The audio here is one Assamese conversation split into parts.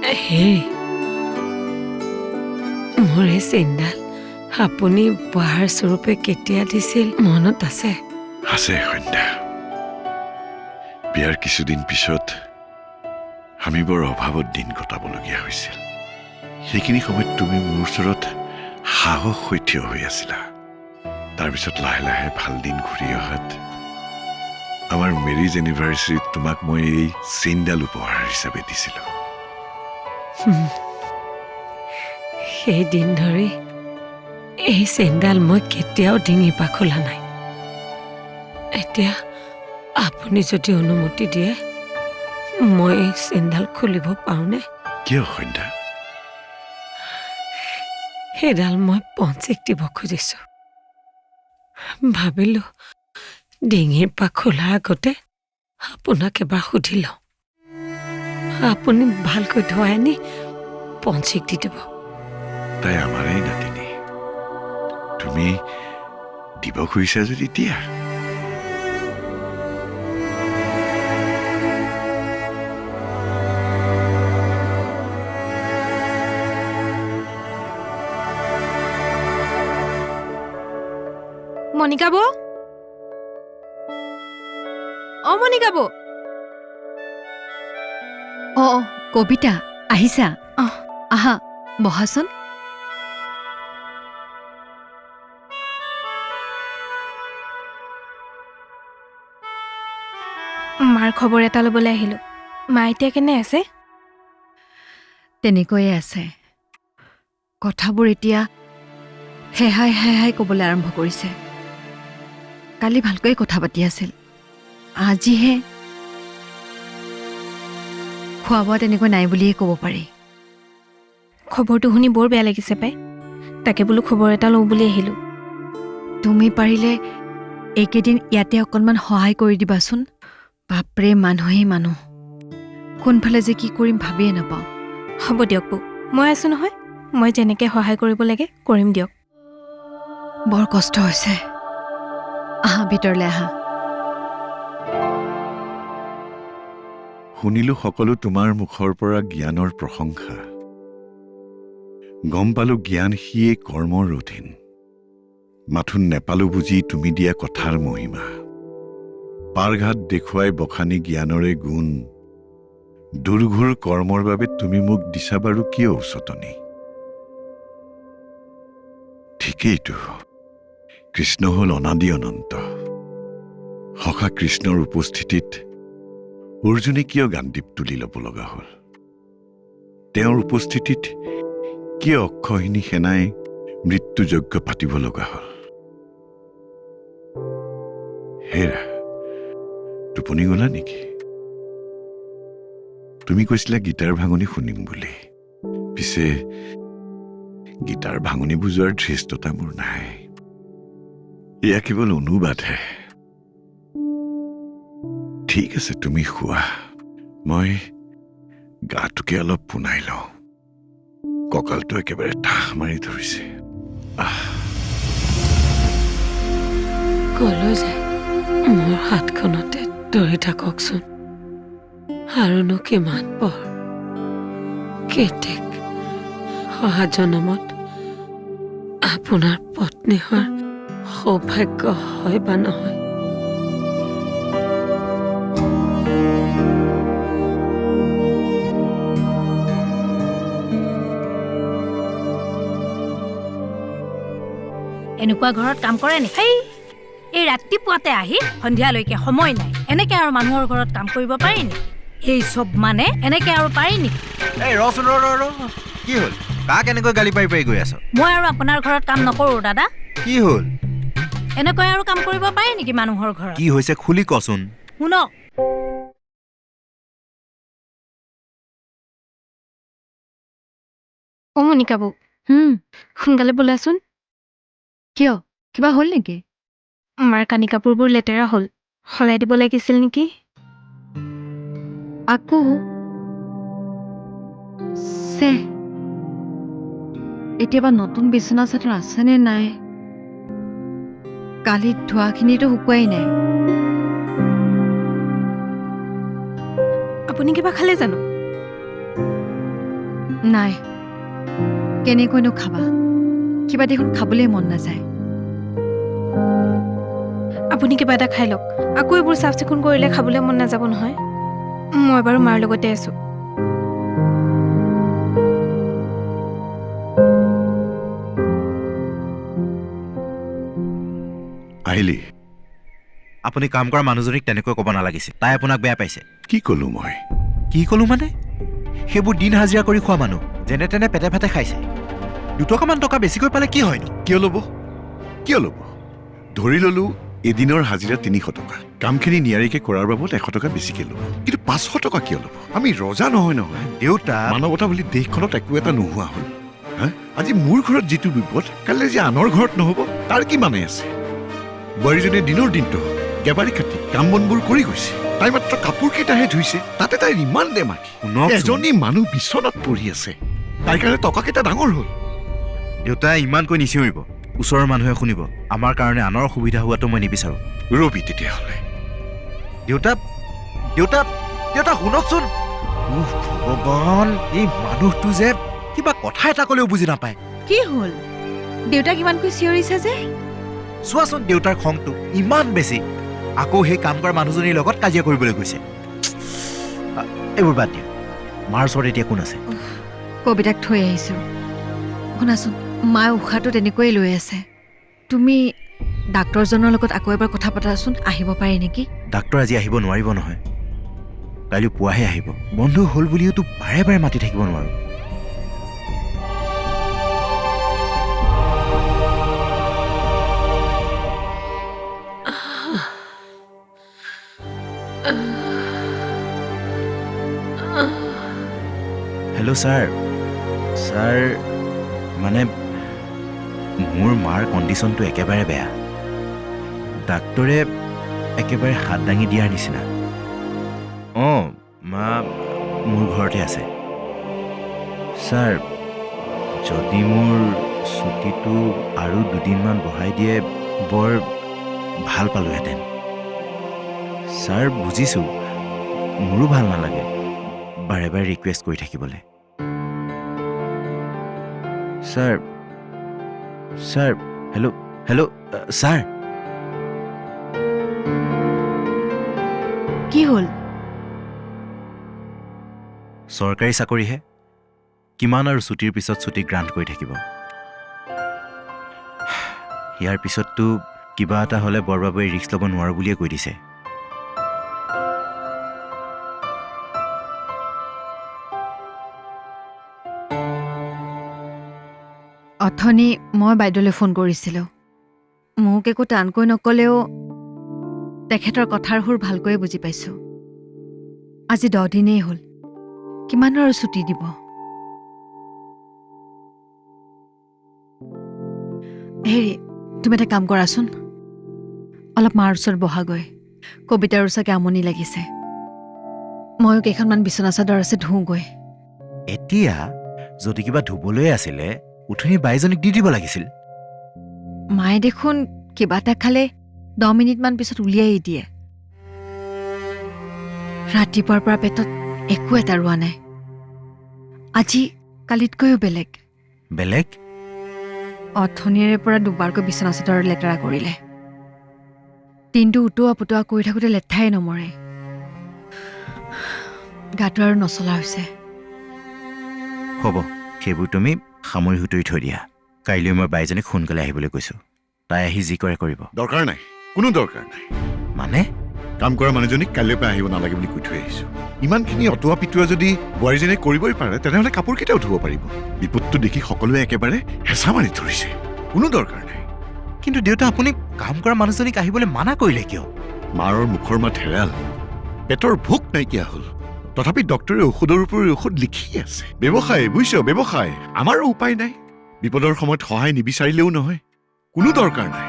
হেৰি মোৰ এই চেইনডাল আপুনি উপহাৰ স্বৰূপে কেতিয়া দিছিল মনত আছে? আছে সন্ধ্যা। বিয়াৰ কিছুদিন পিছত আমি বৰ অভাৱত দিন কটাবলগীয়া হৈছিল। সেইখিনি সময়ত তুমি মোৰ ওচৰত সাহস হৈ থিয় হৈ আছিলা। তাৰপিছত লাহে লাহে ভাল দিন ঘূৰি অহাত আমাৰ মেৰিজ এনিভাৰ্চাৰীত তোমাক মই এই চেইনডাল উপহাৰ হিচাপে দিছিলোঁ। সেই দিন ধৰি এই চেইনডাল মই কেতিয়াও ডিঙিৰ পৰা খোলা নাই। এতিয়া আপুনি যদি অনুমতি দিয়ে মই এই চেইনডাল খুলিব পাৰোঁনে? কিয় সন্ধ্যা? সেইডাল মই পঞ্চীক দিব খুজিছোঁ। ভাবিলোঁ ডিঙিৰ পৰা খোলাৰ আগতে আপোনাক এবাৰ সুধি লওঁ। আপুনি ভালকৈ ধুৱাই আনি পঞ্চীক দি দিব। তাই আমাৰেই নাতিনি। তুমি দিব খুজিছা যদি দিয়া। মনিকা বৌ, মনিকা বৌ। কবিতা আহিছা? অহ। আহা বহাচোন। মাৰ খবৰ এটা ল'বলৈ আহিলোঁ। মা এতিয়া কেনে আছে? তেনেকৈয়ে আছে। কথাবোৰ এতিয়া হেহাই হেহাই ক'বলৈ আৰম্ভ কৰিছে। কালি ভালকৈ কথা পাতি আছিল, আজিহে খোৱা বোৱা তেনেকৈ নাই বুলিয়ে ক'ব পাৰি। খবৰটো শুনি বৰ বেয়া লাগিছে পাই। তাকে বোলো খবৰ এটা লওঁ বুলি আহিলোঁ। তুমি পাৰিলে এইকেইদিন ইয়াতে অকণমান সহায় কৰি দিবাচোন। বাপৰে, মানুহেই মানুহ, কোনফালে যে কি কৰিম ভাবিয়ে নাপাওঁ। হ'ব দিয়ক বৌ, মই আছোঁ নহয়। মই যেনেকৈ সহায় কৰিব লাগে কৰিম দিয়ক। বৰ কষ্ট হৈছে। আহা ভিতৰলৈ আহা। শুনিলো সকলো তোমাৰ মুখৰ পৰা জ্ঞানৰ প্ৰশংসা। গম পালো জ্ঞান সিয়ে কৰ্মৰ অধীন। মাথোন নেপালো বুজি তুমি দিয়া কথাৰ মহিমা। পাৰঘাট দেখুৱাই বখানি জ্ঞানৰে গুণ। দুৰ্ঘোৰ কৰ্মৰ বাবে তুমি মোক দিছা বাৰু কিয় উচতনি? ঠিকেইতো, কৃষ্ণ হ'ল অনাদি অনন্ত। সখা কৃষ্ণৰ উপস্থিতিত অৰ্জুনে কিয় গাণ্ডীপ তুলি ল'ব লগা হ'ল? তেওঁৰ উপস্থিতিত কিয় অক্ষহিনী সেনাই মৃত্যুযজ্ঞ পাতিব লগা হ'ল? হেৰা, টোপনি গলা নেকি? তুমি কৈছিলা গীতাৰ ভাঙনি শুনিম বুলি। পিছে গীতাৰ ভাঙনি বুজোৱাৰ ধৃষ্টতা মোৰ নাই। এয়া কেৱল অনুবাদহে। ঠিক আছে, তুমি শোৱা। মই গাটোকে অলপ পোনাই লওঁ। কঁকালটো একেবাৰে ঠাহ মাৰি ধৰিছে। কলৈ যায়? মোৰ হাতখনতে ধৰি থাককচোন। আৰুনো কিমান পৰ? কেতেক অহা জনমত আপোনাৰ পত্নী হোৱাৰ সৌভাগ্য হয় বা নহয়। এনেকুৱা ঘৰত কাম কৰে নেকি? এই ৰাতিপুৱাতে আহি সন্ধিয়ালৈকে সময় নাই, এনেকে আৰু মানুহৰ ঘৰত কাম কৰিব পাৰি নেকি? এই চব মানে এনেকে আৰু পাৰি নেকি? এই ৰচোন, কি হ'ল? কাক এনেকৈ গালি পাৰি পাৰি গৈ আছ? মই আৰু আপোনাৰ ঘৰত কাম নকৰোঁ দাদা। কি হ'ল? এনেকৈ আৰু কাম কৰিব পাৰি নেকি মানুহৰ ঘৰত? কি হৈছে খুলি কচোন। শুনক, মনিকা বৌ, সোনকালে বোলাচোন। কিয়, কিবা হ'ল নেকি? মাৰ কানি কাপোৰবোৰ লেতেৰা হ'ল, সলাই দিব লাগিছিল নেকি? আকৌ এতিয়াবা নতুন বিচনা চাদৰ আছেনে নাই? কালি ধোৱাখিনিতো শুকুৱাই নাই। আপুনি কিবা খালে জানো? নাই কেনেকৈনো খাবা কিবা দেখোন খাবলৈ মন নাযায় আপুনি কিবা এটা খাই লওক আকৌ এইবোৰ চাফ চিকুণ কৰিলে খাবলৈ মন নাযাব নহয় মই বাৰু মাৰ লগতে আছোঁ আহিলি আপুনি কাম কৰা মানুহজনীক তেনেকৈ ক'ব নালাগিছিল তাই আপোনাক বেয়া পাইছে কি ক'লো মই কি ক'লো মানে সেইবোৰ দিন হাজিৰা কৰি খোৱা মানুহ যেনে তেনে পেটে ভাতে খাইছে 2 টকামান টকা বেছিকৈ পালে কি হয়নো কিয় ল'ব ধৰি ল'লো এদিনৰ হাজিৰা 300 টকা কামখিনি নিয়াৰিকে কৰাৰ বাবদ 100 টকা বেছিকে ল'ব কিন্তু 500 টকা কিয় ল'ব আমি ৰজা নহয় দেউতা মানৱতা বুলি দেশখনত একো এটা নোহোৱা হ'ল হা আজি মোৰ ঘৰত যিটো বিপদ কাইলৈ যে আনৰ ঘৰত নহ'ব তাৰ কি মানে আছে বোৱাৰীজনীয়ে দিনৰ দিনটো গেবাৰী কাটি কাম বনবোৰ কৰি গৈছে তাই মাত্ৰ কাপোৰ কেইটাহে ধুইছে তাতে তাইৰ ইমান দেমাকি এজনী মানুহ বিচনাত পৰি আছে তাইৰ কাৰণে টকা কেইটা ডাঙৰ হ'ল দেউতা ইমানকৈ নিচিঞৰিব ওচৰৰ মানুহে শুনিব আমাৰ কাৰণে আনৰ অসুবিধা হোৱাটো মই নিবিচাৰোঁ ৰবি তেতিয়াহ'লে দেউতা দেউতা দেউতা শুনকচোন ভগৱান এই মানুহটো যে কিবা কথা এটা ক'লেও বুজি নাপায় কি হ'ল দেউতাক ইমানকৈ চিঞৰিছে যে চোৱাচোন দেউতাৰ খংটো ইমান বেছি আকৌ সেই কাম কৰা মানুহজনীৰ লগত কাজিয়া কৰিবলৈ গৈছে এইবোৰ বাদ দিয়া মাৰ ওচৰত এতিয়া কোন আছে কবিতাক থৈ আহিছোঁ শুনাচোন মায়ে উশাহটো তেনেকৈয়ে লৈ আছে তুমি ডাক্তৰজনৰ লগত আকৌ এবাৰ কথা পাতাচোন আহিব পাৰে নেকি ডাক্তৰ আজি আহিব নোৱাৰিব নহয় কাইলৈ পুৱাহে আহিব বন্ধু হ'ল বুলিওতো বাৰে বাৰে মাতি থাকিব নোৱাৰোঁ হেল্ল' ছাৰ মানে মোৰ মাৰ কণ্ডিশ্যনটো একেবাৰে বেয়া ডাক্তৰে একেবাৰে হাত দাঙি দিয়াৰ নিচিনা অঁ মা মোৰ ঘৰতে আছে ছাৰ যদি মোৰ ছুটীটো আৰু 2 দিনমান বঢ়াই দিয়ে বৰ ভাল পালোহেঁতেন ছাৰ বুজিছোঁ মোৰো ভাল নালাগে বাৰে বাৰে ৰিকুৱেষ্ট কৰি থাকিবলৈ ছাৰ হেল্ল' ছাৰ কি হ'ল চৰকাৰী চাকৰিহে কিমান আৰু ছুটীৰ পিছত ছুটী গ্ৰাণ্ট কৰি থাকিব ইয়াৰ পিছততো কিবা এটা হ'লে বৰবাবুৱে ৰিস্ক ল'ব নোৱাৰোঁ বুলিয়ে কৈ দিছে অথনি মই বাইদেউলৈ ফোন কৰিছিলোঁ মোক একো টানকৈ নক'লেও তেখেতৰ কথাৰ সুৰ ভালকৈয়ে বুজি পাইছোঁ আজি 10 দিনেই হ'ল কিমান আৰু ছুটী দিব হেৰি তুমি এটা কাম কৰাচোন অলপ মাৰ ওচৰত বহাগৈ কবিতাৰ চাগে আমনি লাগিছে ময়ো কেইখনমান বিচনা চাদৰ আছে ধুওঁগৈ এতিয়া যদি কিবা ধুবলৈ আছিলে উঠনি বাইজনীক দি দিব লাগিছিল মায়ে দেখোন কিবা এটা খালে 10 মিনিটমান পিছত উলিয়াই দিয়ে ৰাতিপুৱাৰ পৰা পেটত একো এটা ৰোৱা নাই আজি কালিতকৈও বেলেগ অথনিৰে পৰা দুবাৰকৈ বিচনা চাদৰ লেতেৰা কৰিলে দিনটো উটোৱা পুটোৱা কৰি থাকোঁতে লেঠাই নমৰে গাটো আৰু নচলা হৈছে হ'ব সেইবোৰ তুমি সামৰি সুতৰি থৈ দিয়া কাইলৈ মই বাইজনীক সোনকালে আহিবলৈ কৈছোঁ তাই আহি যি কৰে কৰিব দৰকাৰ নাই কোনো দৰকাৰ নাই মানে কাম কৰা মানুহজনীক কাইলৈৰ পৰা আহিব নালাগে বুলি কৈ থৈ আহিছোঁ ইমানখিনি অটোৱা পিটোৱা যদি বোৱাৰীজনীয়ে কৰিবই পাৰে তেনেহ'লে কাপোৰ কেইটাও ধুব পাৰিব বিপদটো দেখি সকলোৱে একেবাৰে হেঁচা মাৰি ধৰিছে কোনো দৰকাৰ নাই কিন্তু দেউতা আপুনি কাম কৰা মানুহজনীক আহিবলৈ মানা কৰিলে কিয় মাৰৰ মুখৰ মাত হেৰাল পেটৰ ভোক নাইকিয়া হ'ল তথাপি ডক্তৰে ঔষধৰ ওপৰি ঔষধ লিখি আছে ব্যৱসায় বুজিছ ব্যৱসায় আমাৰো উপায় নাই বিপদৰ সময়ত সহায় নিবিচাৰিলেও নহয় কোনো দৰকাৰ নাই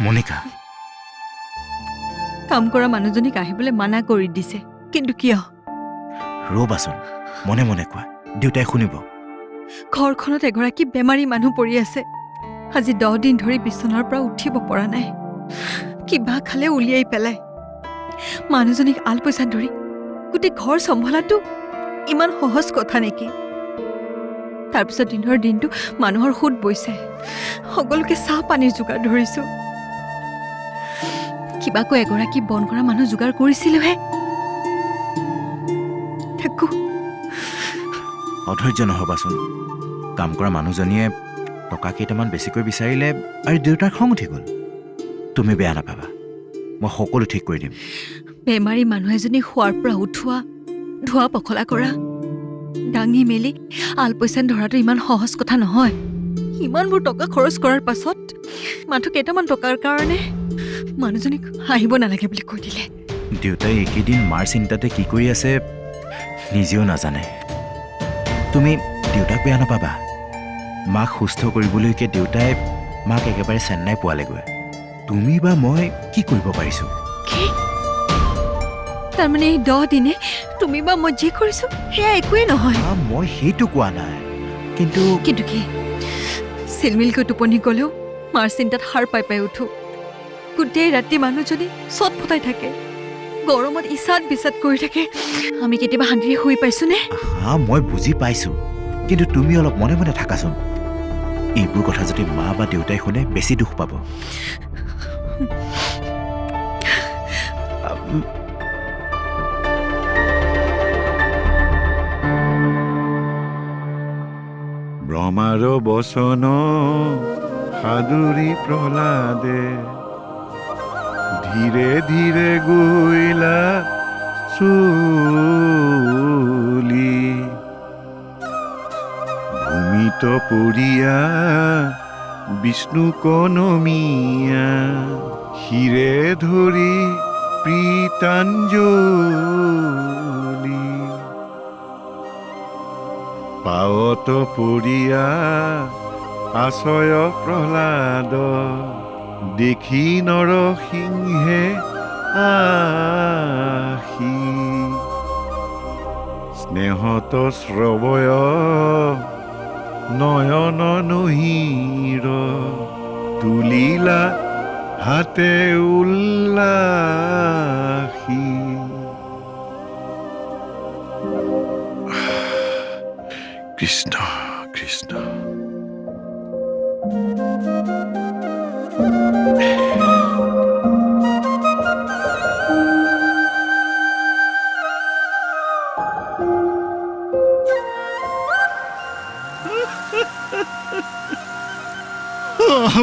মনিকা কাম কৰা মানুহজনীক আহিবলৈ মানা কৰি দিছে কিন্তু কিয় ৰ'বাচোন মনে মনে কোৱা দেউতাই শুনিব ঘৰখনত এগৰাকী বেমাৰী মানুহ পৰি আছে আজি 10 দিন ধৰি বিচনাৰ পৰা উঠিব পৰা নাই কিবা খালে উলিয়াই পেলাই মানুহজনীক আলপৈচান ধৰি গোটেই ঘৰ চম্ভালাটো ইমান সহজ কথা নেকি তাৰপিছত দিনৰ দিনটো মানুহৰ সুদ বৈছে সকলোকে চাহ পানীৰ যোগাৰ ধৰিছো কিবাকৈ এগৰাকী বন কৰা মানুহ যোগাৰ কৰিছিলোহে থাকো অধৈৰ্য নহ'বাচোন কাম কৰা মানুহজনীয়ে টকা কেইটামান বেছিকৈ বিচাৰিলে আৰু দেউতাৰ খং উঠি গ'ল তুমি বেয়া নাপাবা মই সকলো ঠিক কৰি দিম বেমাৰী মানুহ এজনী শোৱাৰ পৰা উঠোৱা ধোৱা পখলা কৰা দাঙি মেলি আলপৈচান ধৰাটো ইমান সহজ কথা নহয় ইমানবোৰ টকা খৰচ কৰাৰ পাছত মাথো কেইটামান টকাৰ কাৰণে মানুহজনীক হাঁহিব নালাগে বুলি কৈ দিলে দেউতাই এইকেইদিন মাৰ চিন্তাতে কি কৰি আছে নিজেও নাজানে তুমি দেউতাক বেয়া নাপাবা মাক সুস্থ কৰিবলৈকে দেউতাই মাক একেবাৰে চেন্নাই পোৱালেগৈ তুমি বা মই কি কৰিব পাৰিছো কি তাৰমানে এই 10 দিনে তুমি বা মই যি কৰিছো সেয়া একোৱেই নহয় মই সেইটো কোৱা নাই কিন্তু কিন্তু কি চিলমিলকৈ টোপনি গ'লেও মাৰ চিন্তাত সাৰ পাই পাই উঠো গোটেই ৰাতি মানুহজনী চট ফটাই থাকে গৰমত ইচাত বিচাত কৰি থাকে আমি কেতিয়াবা শান্তিৰে শুই পাইছোনে মই বুজি পাইছো কিন্তু তুমি অলপ মনে মনে থাকাচোন এইবোৰ কথা যদি মা বা দেউতাই শুনে বেছি দুখ পাব ব্ৰহ্মাৰ বচন সাদুৰি প্ৰহ্লাদে ধীৰে ধীৰে গৈলা চলি ভূমিত পৰিয়া বিষ্ণু কনমিয়া শিৰে ধৰি প্ৰীতাঞ্জলি পাৱত পৰিয়া আশয় প্ৰহ্লাদ দেখি নৰসিংহে আহি স্নেহত শ্ৰৱয় নয়ন নহিৰ তুলিলা হাতে উল্লাসী কৃষ্ণ কৃষ্ণ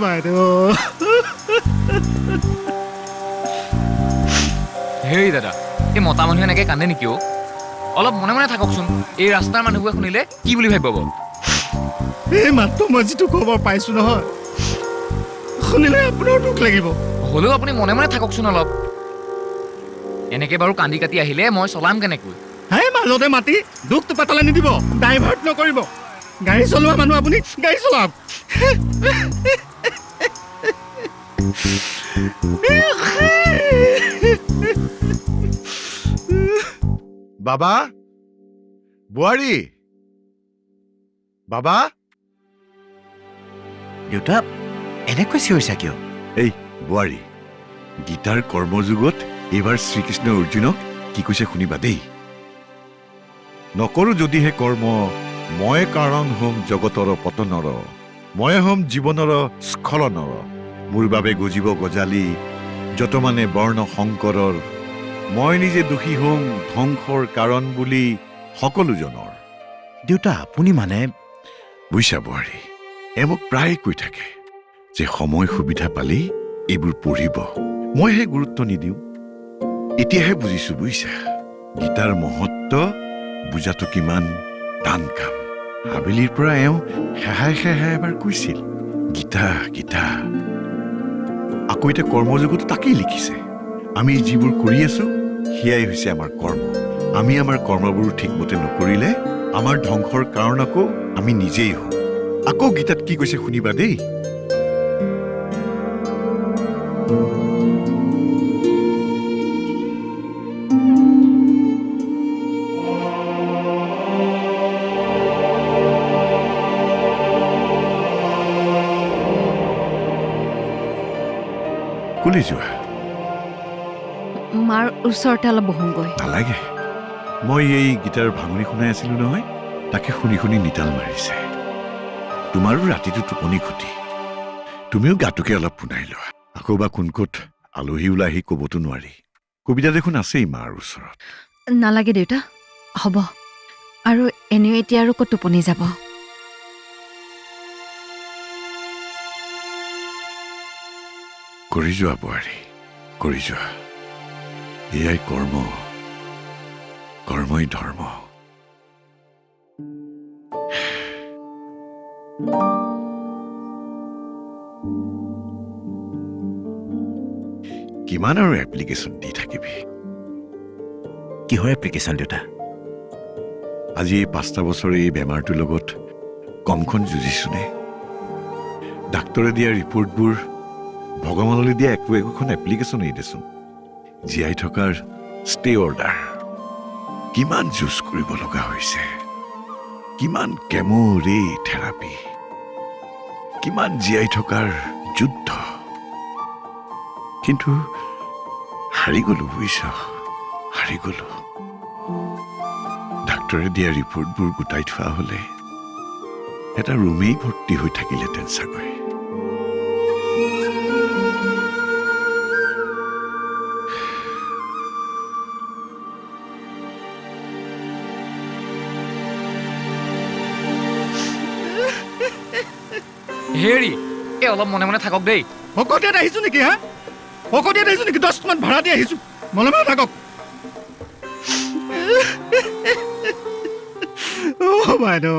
বাইদেউ হেৰি দাদা এই মতা মানুহে এনেকে কান্দে নেকি অ' অলপ মনে মনে থাককচোন এই ৰাস্তাৰ মানুহবোৰে শুনিলে কি বুলি ভাবিব এই মাত্ৰ মই যিটো খবৰ পাইছো নহয় শুনিলে আপোনাৰ দুখ লাগিব হ'লেও আপুনি মনে মনে থাককচোন অলপ এনেকে বাৰু কান্দি কাটি আহিলে মই চলাম কেনেকৈ হে মাজতে মাতি দুখটো পাতলে নিদিব ডাইভাৰ্ট নকৰিব গাড়ী চলোৱা মানুহ আপুনি গাড়ী চলাওক বাবা বোৱাৰী বাবা দেউতা এনেকৈ চিঞৰিছা কিয় এই বোৱাৰী গীতাৰ কৰ্মযুগত এইবাৰ শ্ৰীকৃষ্ণ অৰ্জুনক কি কৈছে শুনিবা দেই নকৰো যদিহে কৰ্ম মই কাৰণ হম জগতৰ পতনৰ মই হম জীৱনৰ স্খলনৰ মোৰ বাবে গজিব গজালি যত মানে বৰ্ণ শংকৰৰ মই নিজে দোষী হম ধ্বংসৰ কাৰণ বুলি সকলোজনৰ দেউতা আপুনি মানে বুইছা বোৱাৰী মোক প্ৰায় কৈ থাকে যে সময় সুবিধা পালেই এইবোৰ পঢ়িব মইহে গুৰুত্ব নিদিওঁ এতিয়াহে বুজিছো বুইছা গীতাৰ মহত্ব বুজাটো কিমান টান কাম আবেলিৰ পৰা হেহাই হেহাই এবাৰ কৈছিল গীতা গীতা আকৌ এতিয়া কৰ্মযোগতো তাকেই লিখিছে আমি যিবোৰ কৰি আছো সেয়াই হৈছে আমাৰ কৰ্ম আমি আমাৰ কৰ্মবোৰ ঠিকমতে নকৰিলে আমাৰ ধ্বংসৰ কাৰণ আকৌ আমি নিজেই হওঁ আকৌ গীতাত কি কৈছে শুনিবা দেই ভিতৰলৈ যোৱা। মাৰ ওচৰতে অলপ বহোগৈ। নালাগে, মই এই গীটাৰ ভাঙনি শুনাই আছিলো নহয়, তাকে শুনি শুনি নিতাল মাৰিছে। তোমাৰো ৰাতিটো টোপনি ক্ষতি, তুমিও গাটোকে অলপ শুনাই লোৱা। আকৌ বা কোন ক'ত আলহী ওলাই আহি ক'বতো নোৱাৰি। কবিতা দেখোন আছেই মাৰ ওচৰত। নালাগে দেউতা, হ'ব। আৰু এনেও এতিয়া আৰু ক'ত টোপনি যাব। কৰি যোৱা বোৱাৰী, কৰি যোৱা। এয়াই কৰ্ম, কৰ্মই ধৰ্ম। কিমান আৰু এপ্লিকেশ্যন দি থাকিবি? কিহৰ এপ্লিকেশ্যন দেউতা? আজি এই 5টা বছৰ এই বেমাৰটোৰ লগত কমখন যুঁজিছোনে? ডাক্তৰে দিয়া ৰিপৰ্টবোৰ, ভগৱানলৈ দিয়া একোখন এপ্লিকেশ্যনেই দেচোন। জীয়াই থকাৰ ষ্টে অৰ্ডাৰ, কিমান যুঁজ কৰিব লগা হৈছে, কিমান কেমো ৰে থেৰাপি, কিমান জীয়াই থকাৰ যুদ্ধ। কিন্তু হাৰি গলো বুজিছ, হাৰি গলো। ডাক্তৰে দিয়া ৰিপৰ্টবোৰ গোটাই থোৱা হলে এটা ৰুমেই ভৰ্তি হৈ থাকিলেহেঁতেন চাগৈ। হেৰি এই অলপ মনে মনে থাকক দেই। ভকতীয়াত আহিছো নেকি হা? ভকতীয়াত আহিছো নেকি? 10 মান ভাড়া দি আহিছো, মনে মনে থাকক। অ' বাইদেউ